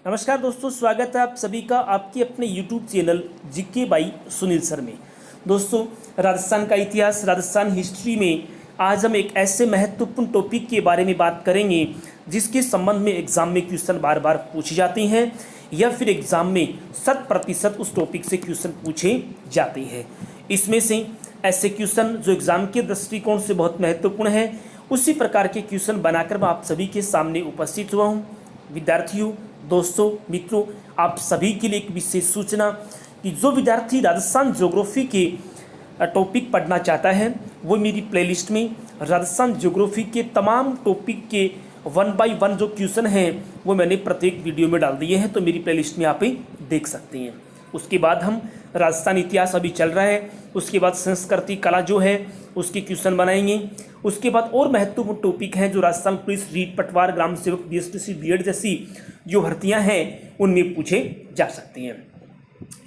नमस्कार दोस्तों, स्वागत है आप सभी का आपके अपने YouTube channel GK by Sunil sir में। दोस्तों, राजस्थान का इतिहास, राजस्थान हिस्ट्री में आज हम एक ऐसे महत्वपूर्ण टॉपिक के बारे में बात करेंगे जिसके संबंध में एग्जाम में क्वेश्चन बार बार पूछे जाते हैं या फिर एग्जाम में 100% उस टॉपिक से क्वेश्चन पूछे जाते हैं। इसमें से ऐसे क्वेश्चन जो एग्जाम के दृष्टिकोण से बहुत महत्वपूर्ण है, उसी प्रकार के क्वेश्चन बनाकर मैं आप सभी के सामने उपस्थित हुआ हूँ। विद्यार्थियों, दोस्तों, मित्रों, आप सभी के लिए एक विशेष सूचना कि जो विद्यार्थी राजस्थान ज्योग्राफी के टॉपिक पढ़ना चाहता है वो मेरी प्लेलिस्ट में राजस्थान ज्योग्राफी के तमाम टॉपिक के 1 बाय 1 जो क्वेश्चन हैं वो मैंने प्रत्येक वीडियो में डाल दिए हैं, तो मेरी प्लेलिस्ट में आप देख सकते हैं। उसके बाद हम राजस्थान इतिहास अभी चल रहा है, उसके बाद संस्कृति कला जो है उसके क्वेश्चन बनाएंगे। उसके बाद और महत्वपूर्ण टॉपिक हैं जो राजस्थान पुलिस, रीट पटवार, ग्राम सेवक, बीएसटीसी, बीएड जैसी जो भर्तियां हैं उनमें पूछे जा सकते हैं।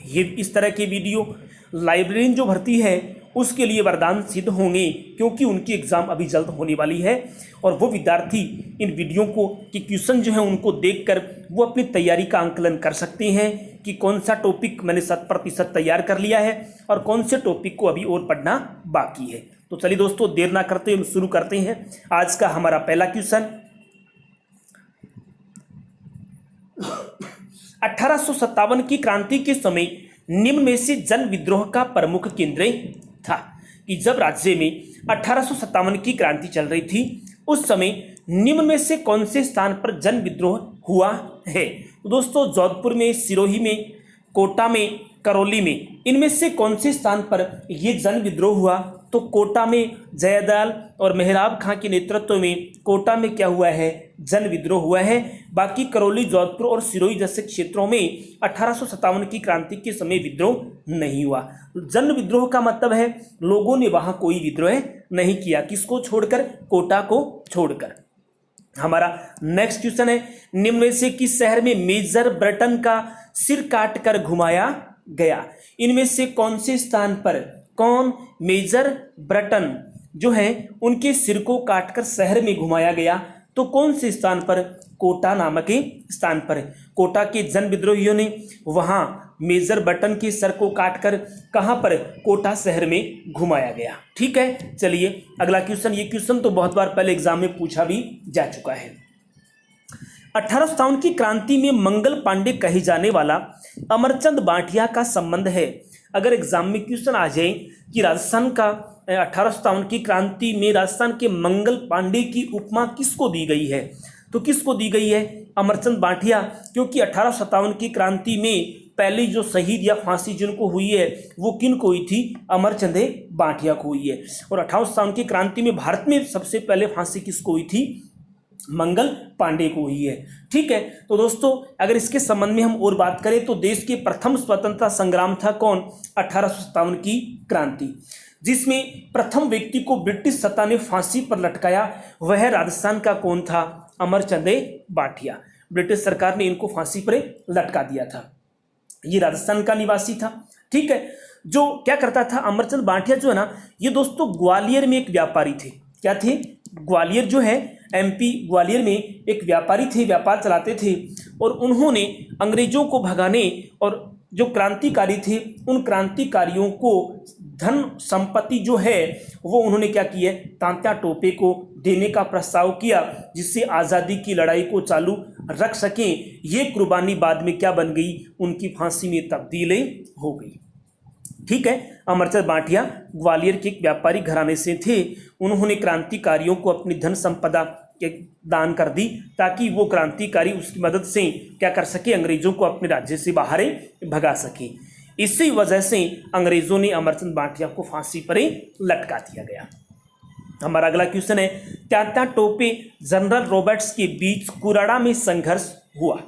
ये इस तरह के वीडियो लाइब्रेरियन जो भर्ती है उसके लिए वरदान सिद्ध होंगे, क्योंकि उनकी एग्ज़ाम अभी जल्द होने वाली है और वो विद्यार्थी इन वीडियो को कि क्वेश्चन जो है उनको देखकर वो अपनी तैयारी का आंकलन कर सकते हैं कि कौन सा टॉपिक मैंने 100% तैयार कर लिया है और कौन से टॉपिक को अभी और पढ़ना बाकी है। तो चलिए दोस्तों, देर ना करते हम शुरू करते हैं आज का हमारा पहला क्वेश्चन। 1857 की क्रांति के समय निम्न में से जन विद्रोह का प्रमुख केंद्र था कि जब राज्य में 1857 की क्रांति चल रही थी उस समय निम्न में से कौन से स्थान पर जन विद्रोह हुआ है। तो दोस्तों, जोधपुर में, सिरोही में, कोटा में, करौली में, इनमें से कौन से स्थान पर यह जन विद्रोह हुआ? तो कोटा में जयदयाल और मेहराब खां के नेतृत्व में कोटा में क्या हुआ है? जन विद्रोह हुआ है। बाकी करौली, जोधपुर और सिरोही जैसे क्षेत्रों में 1857 की क्रांति के समय विद्रोह नहीं हुआ। जन विद्रोह का मतलब है लोगों ने वहां कोई विद्रोह नहीं किया। किसको छोड़कर? कोटा को छोड़कर। हमारा नेक्स्ट क्वेश्चन है, निम्न में से किस शहर में मेजर ब्रटन का सिर काट कर घुमाया गया? इनमें से कौन से स्थान पर मेजर ब्रटन जो है उनके सिर को काटकर शहर में घुमाया गया? तो कौन से स्थान पर? कोटा नामक स्थान पर। कोटा के जन विद्रोहियों ने वहां मेजर ब्रटन के सर को काटकर कहां पर? कोटा शहर में घुमाया गया। ठीक है, चलिए अगला क्वेश्चन। ये क्वेश्चन तो बहुत बार पहले एग्जाम में पूछा भी जा चुका है। 1857 की क्रांति में मंगल पांडे कहे जाने वाला अमरचंद बांटिया का संबंध है। अगर एग्जाम में क्वेश्चन आ जाए कि राजस्थान का 1857 की क्रांति में राजस्थान के मंगल पांडे की उपमा किसको दी गई है? तो किसको दी गई है? अमरचंद बांटिया, क्योंकि 1857 की क्रांति में पहली जो शहीद या फांसी जिनको हुई है वो किन को हुई थी? अमरचंद बांटिया को हुई है। और 1857 की क्रांति में भारत में सबसे पहले फांसी किसको हुई थी? मंगल पांडे को हुई है। ठीक है, तो दोस्तों अगर इसके संबंध में हम और बात करें तो देश के प्रथम स्वतंत्रता संग्राम था कौन? 1857 की क्रांति, जिसमें प्रथम व्यक्ति को ब्रिटिश सत्ता ने फांसी पर लटकाया वह राजस्थान का कौन था? अमरचंद बांटिया। ब्रिटिश सरकार ने इनको फांसी पर लटका दिया था। ये राजस्थान का निवासी था। ठीक है, जो क्या करता था अमरचंद बांटिया जो है ना, ये दोस्तों ग्वालियर में एक व्यापारी थे। क्या थे? ग्वालियर जो है एमपी ग्वालियर में एक व्यापारी थे, व्यापार चलाते थे और उन्होंने अंग्रेजों को भगाने और जो क्रांतिकारी थे उन क्रांतिकारियों को धन संपत्ति जो है वो उन्होंने क्या किया? तात्या टोपे को देने का प्रस्ताव किया, जिससे आज़ादी की लड़ाई को चालू रख सकें। ये कुर्बानी बाद में क्या बन गई? उनकी फांसी में तब्दील हो गई। ठीक है, अमरचंद बांटिया ग्वालियर के एक व्यापारी घराने से थे। उन्होंने क्रांतिकारियों को अपनी धन संपदा दान कर दी ताकि वो क्रांतिकारी उसकी मदद से क्या कर सके? अंग्रेजों को अपने राज्य से बाहर भगा सके। इसी वजह से अंग्रेजों ने अमरचंद बांटिया को फांसी पर लटका दिया गया। हमारा अगला क्वेश्चन है, तात्या टोपे जनरल रॉबर्ट्स के बीच कुराड़ा में संघर्ष हुआ।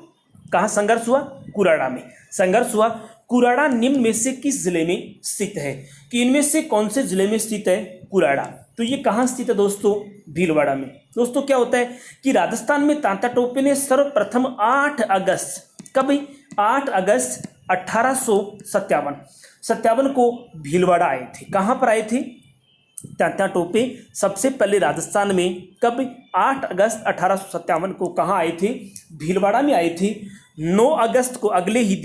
कहाँ संघर्ष हुआ? कुराड़ा में संघर्ष हुआ। कुराड़ा निम्न में से किस जिले में स्थित है? कि इनमें से कौन से जिले में स्थित है कुराड़ा? तो ये कहाँ स्थित है दोस्तों? भीलवाड़ा में। दोस्तों क्या होता है कि राजस्थान में तात्या टोपे ने सर्वप्रथम 8 अगस्त, कब? 8 अगस्त 1857 को भीलवाड़ा आए थे। कहाँ पर आए थे? तात्या टोपे सबसे पहले राजस्थान में कब? 8 अगस्त 1857 को कहाँ आए थे? भीलवाड़ा में आए थे। 9 अगस्त को अगले ही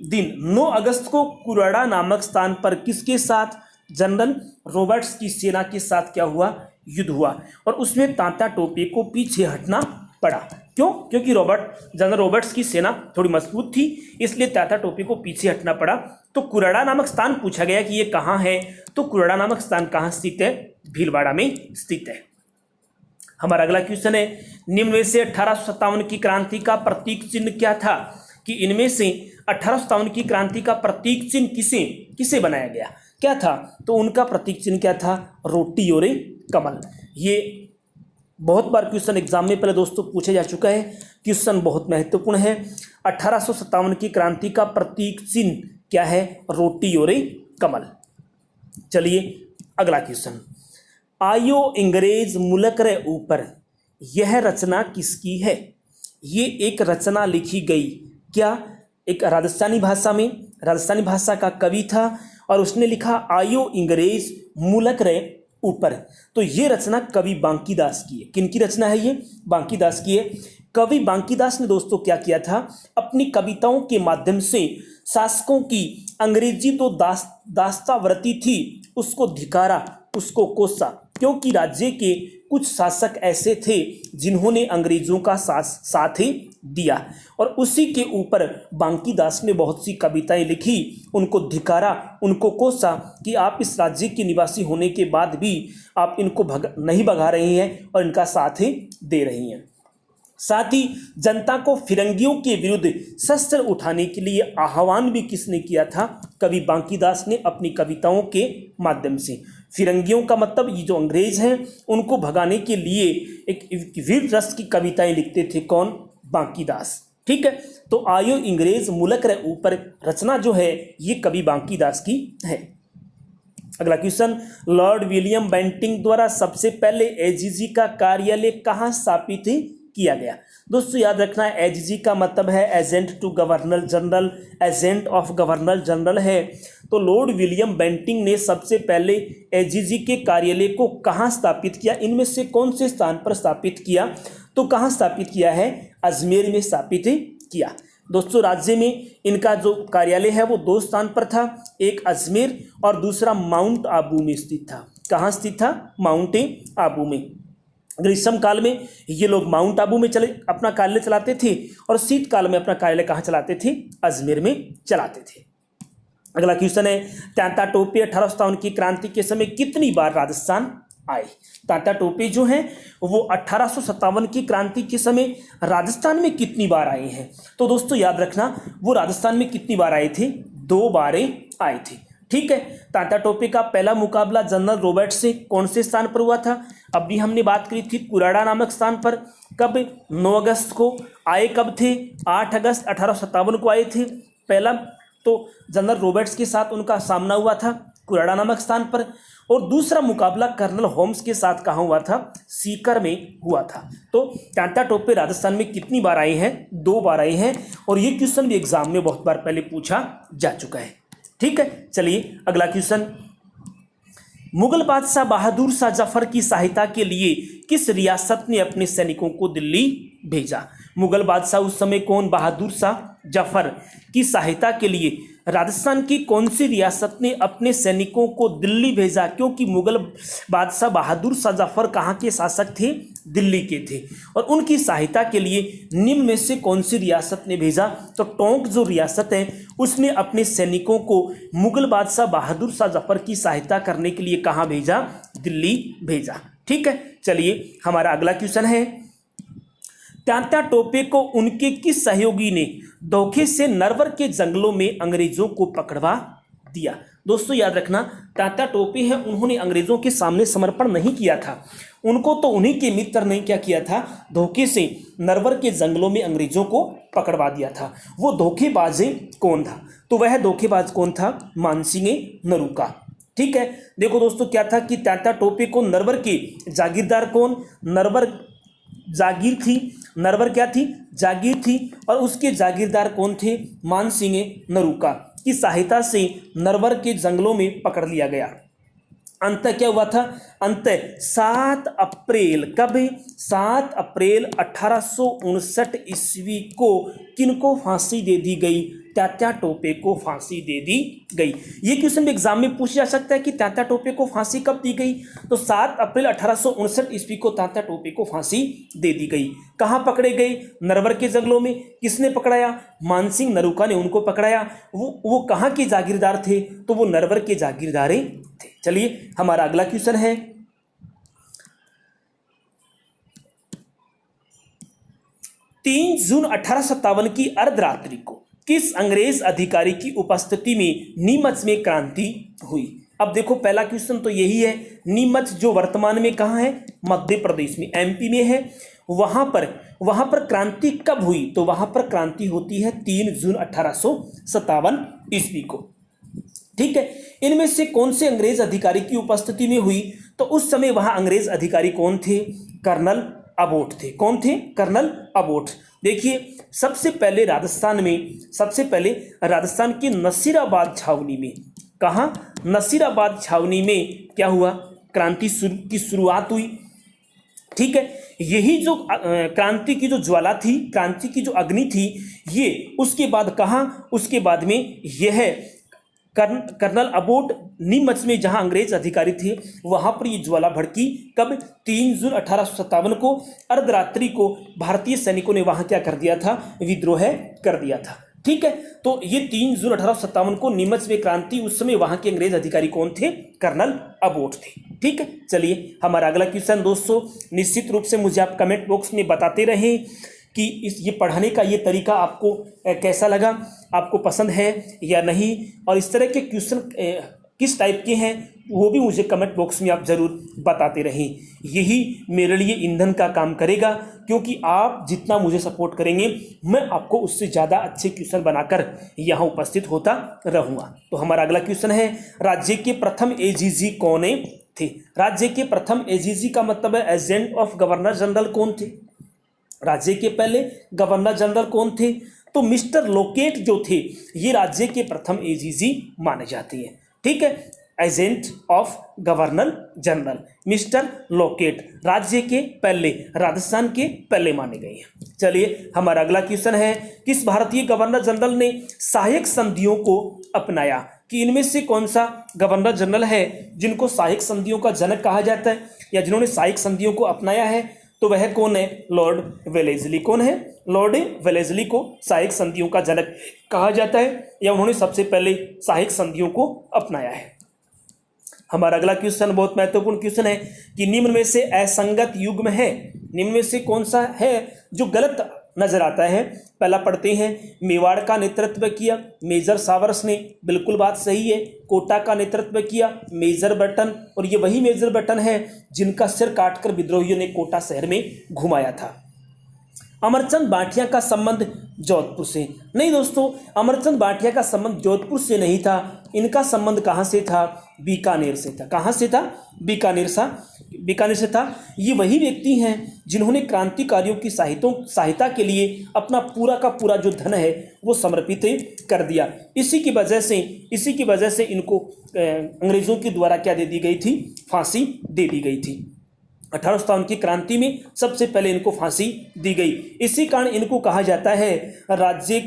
दिन 9 अगस्त को कुराड़ा नामक स्थान पर किसके साथ, जनरल रॉबर्ट्स की सेना के साथ क्या हुआ, युद्ध हुआ। और उसमें तात्या टोपे को पीछे हटना पड़ा। क्यों? क्योंकि जनरल रॉबर्ट्स की सेना थोड़ी मजबूत थी, इसलिए तात्या टोपे को पीछे हटना पड़ा। तो कुराड़ा नामक स्थान पूछा गया कि ये कहाँ है, तो कुराड़ा नामक स्थान कहाँ स्थित है, भीलवाड़ा में स्थित है। हमारा अगला क्वेश्चन है, निम्न में से 1857 की क्रांति का प्रतीक चिन्ह क्या था, कि इनमें से 1857 की क्रांति का प्रतीक चिन्ह किसे बनाया गया, क्या था, तो उनका प्रतीक चिन्ह क्या था, रोटी और कमल। ये बहुत बार क्वेश्चन एग्जाम में पहले दोस्तों पूछा जा चुका है, क्वेश्चन बहुत महत्वपूर्ण है। 1857 की क्रांति का प्रतीक चिन्ह क्या है, रोटी और कमल। चलिए अगला क्वेश्चन, आयो अंग्रेज मुल्क रे ऊपर, यह रचना किसकी है। ये एक रचना लिखी गई, क्या, एक राजस्थानी भाषा का कवि था और उसने लिखा आयो अंग्रेज मुल्क रे ऊपर। तो ये रचना कवि बांकीदास की है। किनकी रचना है ये, बांकीदास की है। कवि बांकीदास ने दोस्तों क्या किया था, अपनी कविताओं के माध्यम से शासकों की अंग्रेजी तो दास्तावरती थी उसको धिकारा, उसको कोसा, क्योंकि राज्य के कुछ शासक ऐसे थे जिन्होंने अंग्रेजों का साथ ही दिया, और उसी के ऊपर बांकीदास ने बहुत सी कविताएं लिखी, उनको धिकारा, उनको कोसा कि आप इस राज्य के निवासी होने के बाद भी आप इनको नहीं भगा रही हैं और इनका साथ ही दे रही हैं। साथ ही जनता को फिरंगियों के विरुद्ध शस्त्र उठाने के लिए आह्वान भी किसने किया था, कवि बांकीदास ने अपनी कविताओं के माध्यम से। फिरंगियों का मतलब ये जो अंग्रेज हैं उनको भगाने के लिए एक वीर रस की कविताएं लिखते थे, कौन, बांकीदास। ठीक है, तो आयो अंग्रेज मुल्क रे ऊपर रचना जो है ये कवि बांकीदास की है। अगला क्वेश्चन, लॉर्ड विलियम बेंटिंक द्वारा सबसे पहले एजीजी का कार्यालय कहाँ स्थापित किया गया। दोस्तों याद रखना, एजीजी का मतलब है agent to governor general, agent of governor general है। तो लॉर्ड विलियम बेंटिंक ने सबसे पहले एजीजी के कार्यालय को कहाँ स्थापित किया, इनमें से कौन से स्थान पर स्थापित किया, तो कहाँ स्थापित किया है, अजमेर में स्थापित किया। दोस्तों राज्य में इनका जो कार्यालय है वो 2 स्थान पर था, एक अजमेर और दूसरा माउंट आबू में स्थित था। कहाँ स्थित था, माउंट आबू में। ग्रीष्म काल में ये लोग माउंट आबू में अपना कार्यालय चलाते थे और शीतकाल में अपना कार्यालय कहाँ चलाते थे, अजमेर में चलाते थे। अगला क्वेश्चन है, तात्या टोपे 1857 की क्रांति के समय कितनी बार राजस्थान आए। तात्या टोपे जो हैं वो 1857 की क्रांति के समय राजस्थान में कितनी बार आए हैं, तो दोस्तों याद रखना वो राजस्थान में कितनी बार आए थे, 2 बार आए थे। ठीक है, तात्या टोपे का पहला मुकाबला जनरल रॉबर्ट से कौन से स्थान पर हुआ था, अभी हमने बात करी थी कुराड़ा नामक स्थान पर। कब, 9 अगस्त को। आए कब थे, 8 अगस्त 1857 को आए थे। पहला तो जनरल रॉबर्ट्स के साथ उनका सामना हुआ था कुराड़ा नामक स्थान पर, और दूसरा मुकाबला कर्नल होम्स के साथ कहाँ हुआ था, सीकर में हुआ था। तो तात्या टोपे राजस्थान में कितनी बार आए हैं, 2 बार आए हैं, और ये क्वेश्चन भी एग्जाम में बहुत बार पहले पूछा जा चुका है। ठीक है, चलिए अगला क्वेश्चन, मुगल बादशाह बहादुर शाह जफर की सहायता के लिए किस रियासत ने अपने सैनिकों को दिल्ली भेजा। मुगल बादशाह उस समय कौन, बहादुर शाह जफर की सहायता के लिए राजस्थान की कौन सी रियासत ने अपने सैनिकों को दिल्ली भेजा, क्योंकि मुगल बादशाह बहादुर शाह जफर कहाँ के शासक थे, दिल्ली के थे, और उनकी सहायता के लिए निम्न में से कौन सी रियासत ने भेजा, तो टोंक जो रियासत है उसने अपने सैनिकों को मुगल बादशाह बहादुर शाह जफर की सहायता करने के लिए कहाँ भेजा, दिल्ली भेजा। ठीक है, चलिए हमारा अगला क्वेश्चन है, तात्या टोपे को उनके किस सहयोगी ने धोखे से नरवर के जंगलों में अंग्रेजों को पकड़वा दिया। दोस्तों याद रखना, तात्या टोपे हैं उन्होंने अंग्रेजों के सामने समर्पण नहीं किया था, उनको तो उन्हीं के मित्र ने क्या किया था, धोखे से नरवर के जंगलों में अंग्रेजों को पकड़वा दिया था। वो धोखेबाज कौन था, तो वह धोखेबाज कौन था, मानसिंह नरूका। ठीक है, देखो दोस्तों क्या था कि तात्या टोपे को नरवर के जागीरदार कौन, नरवर जागीर थी, नरवर क्या थी, जागीर थी, और उसके जागीरदार कौन थे, मानसिंह नरूका की सहायता से नरवर के जंगलों में पकड़ लिया गया। अंत क्या हुआ था? अंत 7 अप्रैल, कब? 7 अप्रैल 1859 ईस्वी को किनको फांसी दे दी गई? तात्या टोपे को फांसी दे दी गई। ये क्वेश्चन भी एग्जाम में पूछा जा सकता है कि तात्या टोपे को फांसी कब दी गई? तो 7 अप्रैल 1859 ईस्वी को तात्या टोपे को फांसी दे दी गई। कहाँ पकड़े गए? नरवर के जंगलों में। किसने पकड़ाया? मानसिंह नरूका ने उनको पकड़ाया। वो कहाँ के जागीरदार थे? तो वो नरवर के जागीरदार थे। चलिए हमारा अगला क्वेश्चन है, 3 जून 1857 की अर्धरात्रि को किस अंग्रेज अधिकारी की उपस्थिति में नीमच में क्रांति हुई? अब देखो पहला क्वेश्चन तो यही है, नीमच जो वर्तमान में कहाँ है? मध्य प्रदेश में, एमपी में है। वहां पर क्रांति कब हुई? तो वहां पर क्रांति होती है 3 जून 1857 ईस्वी को। ठीक है, इनमें से कौन से अंग्रेज अधिकारी की उपस्थिति में हुई? तो उस समय वहां अंग्रेज अधिकारी कौन थे? कर्नल अबोट थे। कौन थे? Colonel Abbott. देखिए सबसे पहले राजस्थान की नसीराबाद छावनी में, कहाँ? नसीराबाद छावनी में क्या हुआ? क्रांति की शुरुआत हुई। ठीक है, यही जो क्रांति की जो ज्वाला थी, क्रांति की जो अग्नि थी, ये उसके बाद कहाँ? उसके बाद में यह कर्नल अबोट नीमच में जहां अंग्रेज अधिकारी थे वहां पर ये ज्वाला भड़की। कब? 3 जून 1857 को अर्धरात्रि को भारतीय सैनिकों ने वहां क्या कर दिया था? विद्रोह कर दिया था। ठीक है, तो ये 3 जून 1857 को नीमच में क्रांति, उस समय वहां के अंग्रेज अधिकारी कौन थे? कर्नल अबोट थे। ठीक है, चलिए हमारा अगला क्वेश्चन दोस्तों, निश्चित रूप से मुझे आप कमेंट बॉक्स में बताते रहें कि ये पढ़ाने का ये तरीका आपको कैसा लगा, आपको पसंद है या नहीं, और इस तरह के क्वेश्चन किस टाइप के हैं वो भी मुझे कमेंट बॉक्स में आप ज़रूर बताते रहें। यही मेरे लिए ईंधन का काम करेगा, क्योंकि आप जितना मुझे सपोर्ट करेंगे मैं आपको उससे ज़्यादा अच्छे क्वेश्चन बनाकर यहाँ उपस्थित होता रहूँगा। तो हमारा अगला क्वेश्चन है, राज्य के प्रथम एजीजी कौन थे? राज्य के प्रथम एजीजी का मतलब है एजेंट ऑफ गवर्नर जनरल कौन थे? राज्य के पहले गवर्नर जनरल कौन थे? तो मिस्टर लोकेट जो थे ये राज्य के प्रथम एजीजी माने जाते हैं। ठीक है, agent of governor general mister locate राज्य के पहले, राजस्थान के पहले माने गए हैं। चलिए हमारा अगला क्वेश्चन है, किस भारतीय गवर्नर जनरल ने सहायक संधियों को अपनाया? कि इनमें से कौन सा गवर्नर जनरल है जिनको सहायक संधियों का जनक कहा जाता है या जिन्होंने सहायक संधियों को अपनाया है? तो वह कौन है? Lord Wellesley. कौन है? लॉर्ड वेलेस्ली को सहायक संधियों का जनक कहा जाता है, या उन्होंने सबसे पहले सहायक संधियों को अपनाया है। हमारा अगला क्वेश्चन बहुत महत्वपूर्ण क्वेश्चन है कि निम्न में से असंगत युग्म है, निम्न में से कौन सा है जो गलत नजर आता है? पहला पढ़ते हैं, मेवाड़ का नेतृत्व किया मेजर सावर्स ने, बिल्कुल बात सही है। कोटा का नेतृत्व किया मेजर बर्टन, और ये वही मेजर बर्टन है जिनका सिर काटकर विद्रोहियों ने कोटा शहर में घुमाया था। अमरचंद बांटिया का संबंध जोधपुर से? नहीं दोस्तों, अमरचंद बांटिया का संबंध जोधपुर से नहीं था, इनका संबंध कहाँ से था? बीकानेर से था। कहाँ से था? बीकानेर से था। ये वही व्यक्ति हैं जिन्होंने क्रांतिकारियों की सहायता के लिए अपना पूरा का पूरा जो धन है वो समर्पित कर दिया। इसी की वजह से इनको अंग्रेजों के द्वारा क्या दे दी गई थी? फांसी दे दी गई थी। 1857 की क्रांति में सबसे पहले इनको फांसी दी गई। इसी कारण इनको कहा जाता है राज्य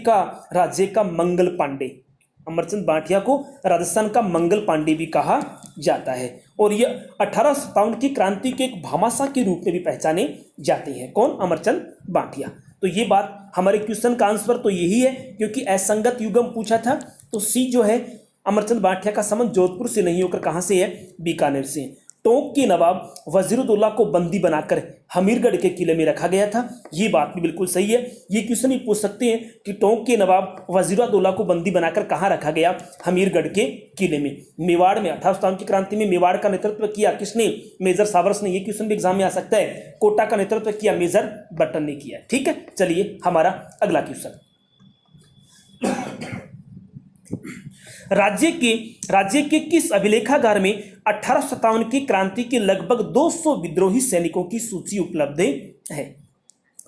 का मंगल पांडे। अमरचंद बांटिया को राजस्थान का मंगल पांडे भी कहा जाता है, और यह 1857 की क्रांति के एक भामाशाह के रूप में भी पहचाने जाते हैं। कौन? अमरचंद बांटिया। तो ये बात हमारे क्वेश्चन का आंसर तो यही है, क्योंकि असंगत युग्म पूछा था तो सी जो है अमरचंद बांटिया का संबंध जोधपुर से नहीं होकर कहाँ से है? बीकानेर से। टोंक के नवाब वजीरुद्दौला को बंदी बनाकर हमीरगढ़ के किले में रखा गया था, ये बात भी बिल्कुल सही है। ये क्वेश्चन भी पूछ सकते हैं कि टोंक के नवाब वजीरुद्दौला को बंदी बनाकर कहाँ रखा गया? हमीरगढ़ के किले में। मेवाड़ में 1857 की क्रांति में मेवाड़ का नेतृत्व किया किसने? मेजर सावर्स ने। ये क्वेश्चन भी एग्जाम में आ सकता है। कोटा का नेतृत्व किया मेजर बर्टन ने किया। ठीक है, चलिए हमारा अगला क्वेश्चन, राज्य के किस अभिलेखागार में 1857 की क्रांति के लगभग 200 विद्रोही सैनिकों की सूची उपलब्ध है?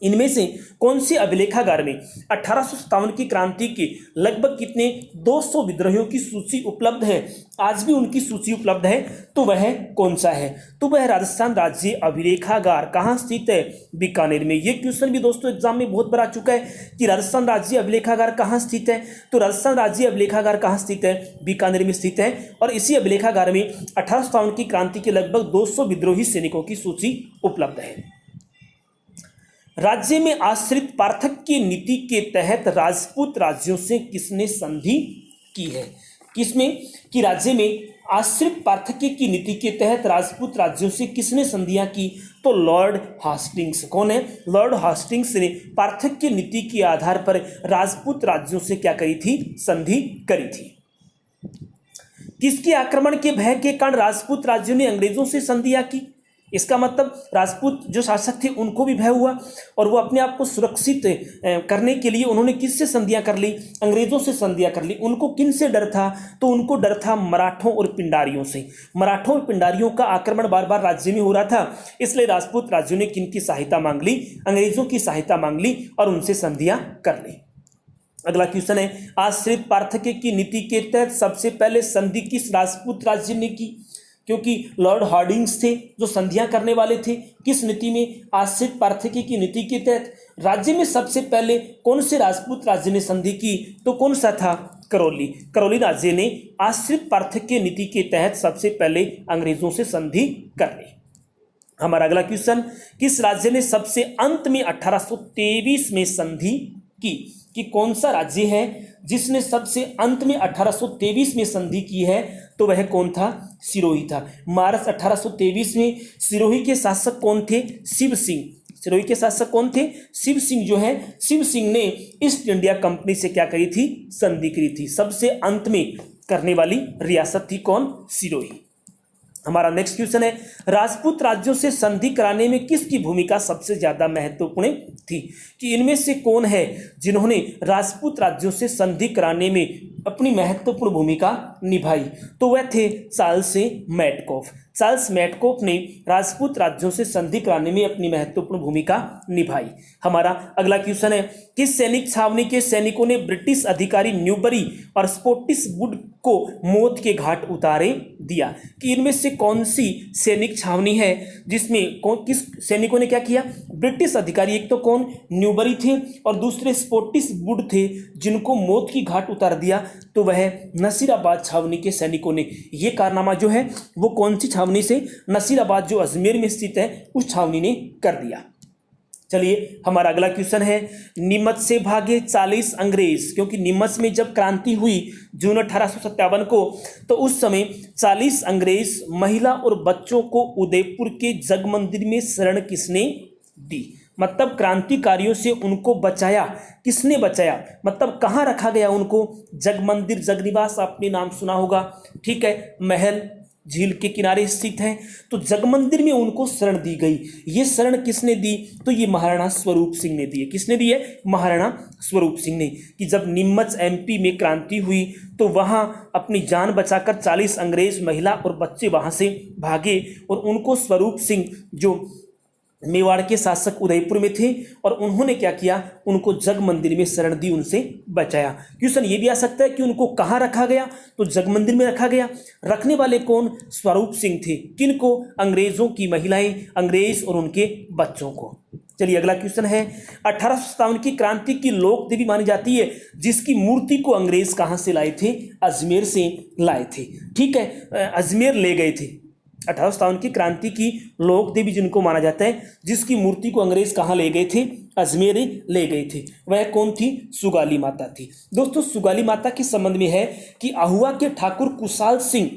इनमें से कौन से अभिलेखागार में 1857 की क्रांति के लगभग कितने 200 विद्रोहियों की सूची उपलब्ध है, आज भी उनकी सूची उपलब्ध है, तो वह कौन सा है? तो वह राजस्थान राज्य अभिलेखागार कहाँ स्थित है? बीकानेर में। ये क्वेश्चन भी दोस्तों एग्जाम में बहुत बार आ चुका है कि राजस्थान राज्य अभिलेखागार कहाँ स्थित है। तो राजस्थान राज्य अभिलेखागार कहाँ स्थित है? बीकानेर में स्थित है। और इसी अभिलेखागार में 1857 की क्रांति के लगभग 200 विद्रोही सैनिकों की सूची उपलब्ध है। राज्य में आश्रित पार्थक्य नीति के तहत राजपूत राज्यों से किसने संधि की है? किसमें? कि राज्य में आश्रित पार्थक्य की नीति के तहत राजपूत राज्यों से किसने संधियां की? तो लॉर्ड हास्टिंग्स। कौन है? लॉर्ड हास्टिंग्स ने पार्थक्य नीति के आधार पर राजपूत राज्यों से क्या करी थी? संधि करी थी। किसके आक्रमण के भय के कारण राजपूत राज्यों ने अंग्रेजों से संधियां की? इसका मतलब राजपूत जो शासक थे उनको भी भय हुआ और वो अपने आप को सुरक्षित करने के लिए उन्होंने किससे संधियां कर ली? अंग्रेजों से संधियां कर ली। उनको किन से डर था? तो उनको डर था मराठों और पिंडारियों से। मराठों और पिंडारियों का आक्रमण बार बार राज्य में हो रहा था, इसलिए राजपूत राज्यों ने किन की सहायता मांग ली? अंग्रेजों की सहायता मांग ली और उनसे संधियां कर ली। अगला क्वेश्चन है, आश्रित पार्थक्य की नीति के तहत सबसे पहले संधि किस राजपूत राज्य ने की? क्योंकि लॉर्ड हार्डिंग्स थे जो संधियां करने वाले थे। किस नीति में? आश्रित पार्थक्य की नीति के तहत। राज्य में सबसे पहले कौन से राजपूत राज्य ने संधि की? तो कौन सा था? करौली। करौली राज्य ने आश्रित पार्थक्य नीति के तहत सबसे पहले अंग्रेजों से संधि कर ली। हमारा अगला क्वेश्चन, किस राज्य ने सबसे अंत में 1823 में संधि की? कि कौन सा राज्य है जिसने सबसे अंत में 1823 में संधि की है? तो वह कौन था? सिरोही था। मार्च 1823 में सिरोही के शासक कौन थे? शिव सिंह। सिरोही के शासक कौन थे? शिव सिंह जो है, शिव सिंह ने ईस्ट इंडिया कंपनी से क्या करी थी? संधि करी थी। सबसे अंत में करने वाली रियासत थी कौन? सिरोही। हमारा नेक्स्ट क्वेश्चन है, राजपूत राज्यों से संधि कराने में किसकी भूमिका सबसे ज्यादा महत्वपूर्ण थी? कि इनमें से कौन है जिन्होंने राजपूत राज्यों से संधि कराने में अपनी महत्वपूर्ण भूमिका निभाई? तो वह थे चार्ल्स मैडकॉफ। चार्ल्स मैडकॉफ ने राजपूत राज्यों से संधि कराने में अपनी महत्वपूर्ण भूमिका निभाई। हमारा अगला क्वेश्चन है, किस सैनिक छावनी के सैनिकों ने ब्रिटिश अधिकारी न्यूबरी और स्पोर्टिसवुड को मौत के घाट उतारे दिया? कि इनमें से कौन सी सैनिक छावनी है जिसमें किस सैनिकों ने क्या किया? ब्रिटिश अधिकारी, एक तो कौन? न्यूबरी थे और दूसरे स्पोर्टिसवुड थे, जिनको मौत की घाट उतार दिया। तो वह नसीराबाद छावनी के सैनिकों ने। ये कारनामा जो है वो कौन सी छावनी से? नसीराबाद जो अजमेर में स्थित है उस छावनी ने कर दिया। चलिए हमारा अगला क्वेश्चन है, नीमच से भागे 40 अंग्रेज। क्योंकि नीमच में जब क्रांति हुई जून 1857 को, तो उस समय 40 अंग्रेज महिला और बच्चों को उदयपुर के जग मंदिर में शरण किसने दी? मतलब क्रांतिकारियों से उनको बचाया। किसने बचाया? मतलब कहाँ रखा गया उनको? जग मंदिर, जगनिवास आपने नाम सुना होगा, ठीक है, महल झील के किनारे स्थित है। तो जग मंदिर में उनको शरण दी गई। ये शरण किसने दी? तो ये महाराणा स्वरूप सिंह ने दी है। किसने दी है? महाराणा स्वरूप सिंह ने। कि जब नीमच एमपी में क्रांति हुई तो वहां अपनी जान बचाकर 40 अंग्रेज महिला और बच्चे वहां से भागे और उनको स्वरूप सिंह जो मेवाड़ के शासक उदयपुर में थे, और उन्होंने क्या किया? उनको जग मंदिर में शरण दी, उनसे बचाया। क्वेश्चन ये भी आ सकता है कि उनको कहाँ रखा गया? तो जग मंदिर में रखा गया। रखने वाले कौन? स्वरूप सिंह थे। किनको? अंग्रेजों की महिलाएं, अंग्रेज और उनके बच्चों को। चलिए अगला क्वेश्चन है, 1857 की क्रांति की लोक देवी मानी जाती है जिसकी मूर्ति को अंग्रेज कहाँ से लाए थे? अजमेर से लाए थे, ठीक है, अजमेर ले गए थे। 1857 की क्रांति की लोक देवी जिनको माना जाता है, जिसकी मूर्ति को अंग्रेज कहाँ ले गए थे? अजमेर ले गए थे। वह कौन थी? सुगाली माता थी। दोस्तों सुगाली माता के संबंध में है कि अहुआ के ठाकुर कुशाल सिंह,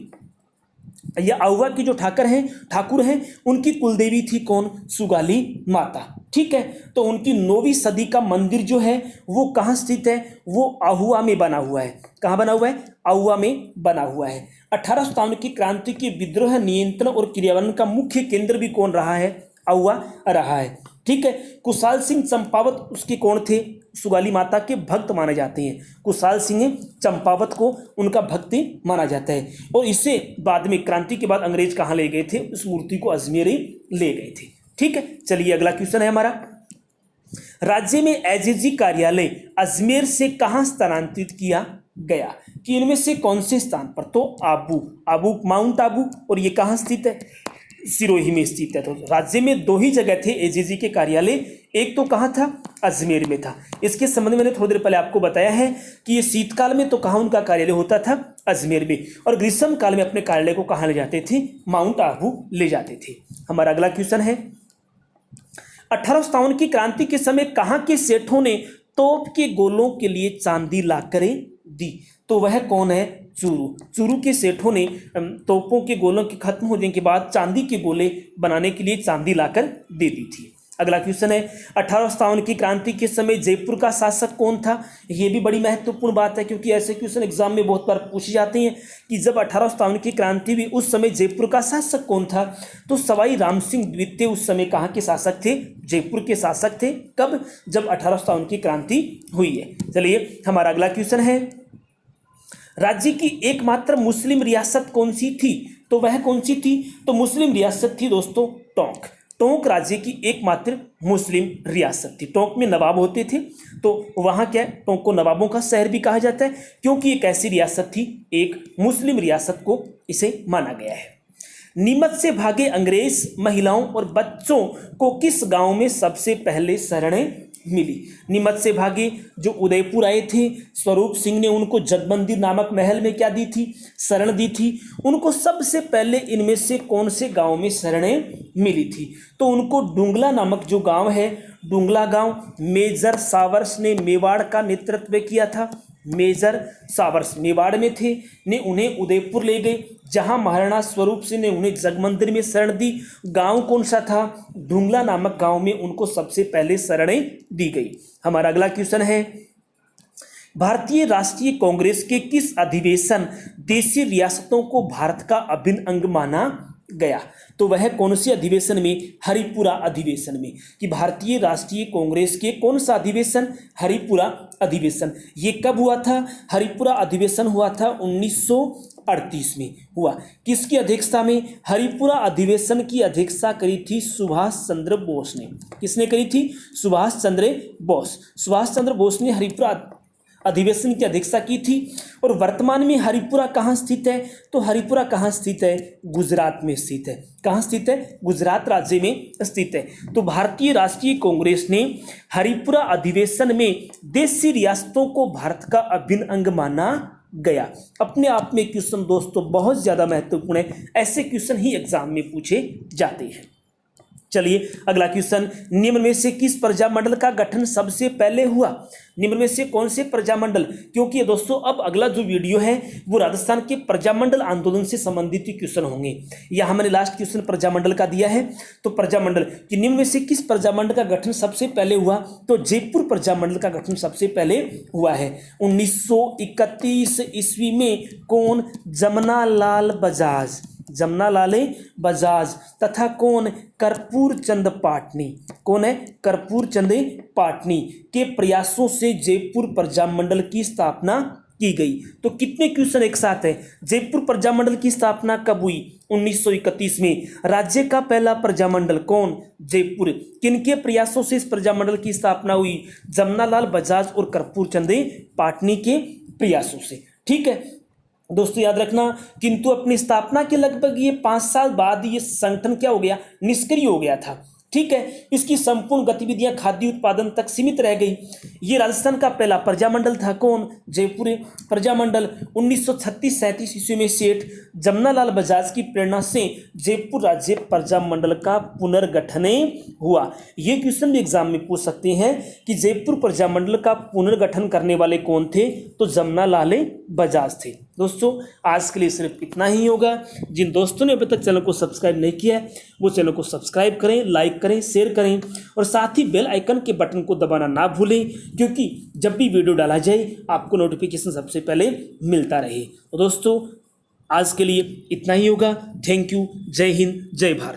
या अहुआ की जो ठाकुर हैं उनकी कुलदेवी थी कौन? सुगाली माता, ठीक है। तो उनकी 9वीं सदी का मंदिर जो है वो कहाँ स्थित है? वो अहुआ में बना हुआ है। कहाँ बना हुआ है? अहुआ में बना हुआ है। 1857 की क्रांति के विद्रोह नियंत्रण और क्रियान्वयन का मुख्य केंद्र भी कौन रहा है? अहुआ रहा है, ठीक है। कुशाल सिंह चंपावत उसके कौन थे? सुगाली माता के भक्त माने जाते हैं। कुशाल सिंह चंपावत को उनका भक्त माना जाता है। और इससे बाद में क्रांति के बाद अंग्रेज कहाँ ले गए थे? उस मूर्ति को अजमेर ले गए थे, ठीक है। चलिए अगला क्वेश्चन है हमारा, राज्य में एजीजी कार्यालय अजमेर से कहां स्थानांतरित किया गया? कि इनमें से कौन से स्थान पर? तो आबू, माउंट आबू, और ये कहां स्थित है? सिरोही में स्थित है। तो राज्य में 2 ही जगह थे एजीजी के कार्यालय, एक तो कहाँ था? अजमेर में था। इसके संबंध में मैंने थोड़ी देर पहले आपको बताया है कि ये शीतकाल में तो कहाँ उनका कार्यालय होता था? अजमेर में, और ग्रीष्म काल में अपने कार्यालय को कहाँ ले जाते थे? माउंट आबू ले जाते थे। हमारा अगला क्वेश्चन है, 1857 की क्रांति के समय कहाँ के सेठों ने तोप के गोलों के लिए चांदी लाकर दी? तो वह कौन है? चूरू के सेठों ने तोपों के गोलों के खत्म होने के बाद चांदी के गोले बनाने के लिए चांदी लाकर दे दी थी। अगला क्वेश्चन है, 1857 की क्रांति के समय जयपुर का शासक कौन था? ये भी बड़ी महत्वपूर्ण बात है, क्योंकि ऐसे क्वेश्चन एग्जाम में बहुत बार पूछे जाते हैं कि जब 1857 की क्रांति हुई उस समय जयपुर का शासक कौन था? तो सवाई राम सिंह द्वितीय उस समय कहाँ के शासक थे? जयपुर के शासक थे। कब? जब 1857 की क्रांति हुई है। चलिए हमारा अगला क्वेश्चन है, राज्य की एकमात्र मुस्लिम रियासत कौन सी थी? तो वह कौन सी थी? तो मुस्लिम रियासत थी दोस्तों टोंक। टोंक राज्य की एकमात्र मुस्लिम रियासत थी। टोंक में नवाब होते थे, तो वहाँ क्या है, टोंक को नवाबों का शहर भी कहा जाता है, क्योंकि एक ऐसी रियासत थी, एक मुस्लिम रियासत को इसे माना गया है। नीमच से भागे अंग्रेज महिलाओं और बच्चों को किस गांव में सबसे पहले शरणें मिली? नीमच से भागे जो उदयपुर आए थे, स्वरूप सिंह ने उनको जगमंदिर नामक महल में क्या दी थी? शरण दी थी। उनको सबसे पहले इनमें से कौन से गांव में शरणें मिली थी? तो उनको डुंगला नामक जो गांव है, डुंगला गांव, मेजर सावर्स ने मेवाड़ का नेतृत्व किया था। मेजर सावर्स मेवाड़ में थे, ने उन्हें उदयपुर ले गए, जहां महाराणा स्वरूप सिंह ने उन्हें जगमंदिर में शरण दी। गांव कौन सा था? डुंगला नामक गांव में उनको सबसे पहले शरणें दी गई। हमारा अगला क्वेश्चन है, भारतीय राष्ट्रीय कांग्रेस के किस अधिवेशन देशी रियासतों को भारत का अभिन्न अंग माना गया? तो वह कौन से अधिवेशन में? हरिपुरा अधिवेशन में। कि भारतीय राष्ट्रीय कांग्रेस के कौन सा अधिवेशन? हरिपुरा अधिवेशन। ये कब हुआ था? हरिपुरा अधिवेशन हुआ था 1938 में हुआ। किसकी अध्यक्षता में? हरिपुरा अधिवेशन की अध्यक्षता करी थी सुभाष चंद्र बोस ने। किसने करी थी? सुभाष चंद्र बोस। सुभाष चंद्र बोस ने हरिपुरा अधिवेशन की अध्यक्षता की थी। और वर्तमान में हरिपुरा कहाँ स्थित है? तो हरिपुरा कहाँ स्थित है? गुजरात में स्थित है। कहाँ स्थित है? गुजरात राज्य में स्थित है। तो भारतीय राष्ट्रीय कांग्रेस ने हरिपुरा अधिवेशन में देशी रियासतों को भारत का अभिन्न अंग माना गया। अपने आप में क्वेश्चन दोस्तों बहुत ज्यादा महत्वपूर्ण है, ऐसे क्वेश्चन ही एग्जाम में पूछे जाते हैं। चलिए अगला क्वेश्चन, निम्न में से किस प्रजामंडल का गठन सबसे पहले हुआ? निम्न में से कौन से प्रजामंडल? क्योंकि दोस्तों अब अगला जो वीडियो है वो राजस्थान के प्रजामंडल आंदोलन से संबंधित क्वेश्चन होंगे। यहाँ मैंने लास्ट क्वेश्चन प्रजामंडल का दिया है। तो प्रजामंडल कि निम्न में से किस प्रजामंडल का गठन सबसे पहले हुआ? तो जयपुर प्रजामंडल का गठन सबसे पहले हुआ है 1931 ईस्वी में। कौन? जमना लाल बजाज, जमना लाल बजाज तथा कौन? कर्पूर चंद पाटनी। कौन है? कर्पूर चंद पाटनी के प्रयासों से जयपुर प्रजामंडल की स्थापना की गई। तो कितने क्वेश्चन एक साथ है? जयपुर प्रजामंडल की स्थापना कब हुई? 1931 में। राज्य का पहला प्रजामंडल कौन? जयपुर। किनके प्रयासों से इस प्रजामंडल की स्थापना हुई? जमना लाल बजाज और कर्पूर चंद पाटनी के प्रयासों से। ठीक है दोस्तों, याद रखना। किंतु अपनी स्थापना के लगभग ये 5 साल बाद ये संगठन क्या हो गया? निष्क्रिय हो गया था। ठीक है, इसकी संपूर्ण गतिविधियां खाद्य उत्पादन तक सीमित रह गई। ये राजस्थान का पहला प्रजामंडल था। कौन? जयपुर प्रजामंडल। 1936-37 ईस्वी में सेठ जमना लाल बजाज की प्रेरणा से जयपुर राज्य प्रजामंडल का पुनर्गठन हुआ। ये क्वेश्चन भी एग्जाम में पूछ सकते हैं कि जयपुर प्रजामंडल का पुनर्गठन करने वाले कौन थे? तो जमना लाल बजाज थे। दोस्तों आज के लिए सिर्फ इतना ही होगा। जिन दोस्तों ने अभी तक चैनल को सब्सक्राइब नहीं किया है वो चैनल को सब्सक्राइब करें, लाइक करें, शेयर करें और साथ ही बेल आइकन के बटन को दबाना ना भूलें, क्योंकि जब भी वीडियो डाला जाए आपको नोटिफिकेशन सबसे पहले मिलता रहे। तो दोस्तों आज के लिए इतना ही होगा। Thank you. जय हिंद, जय भारत।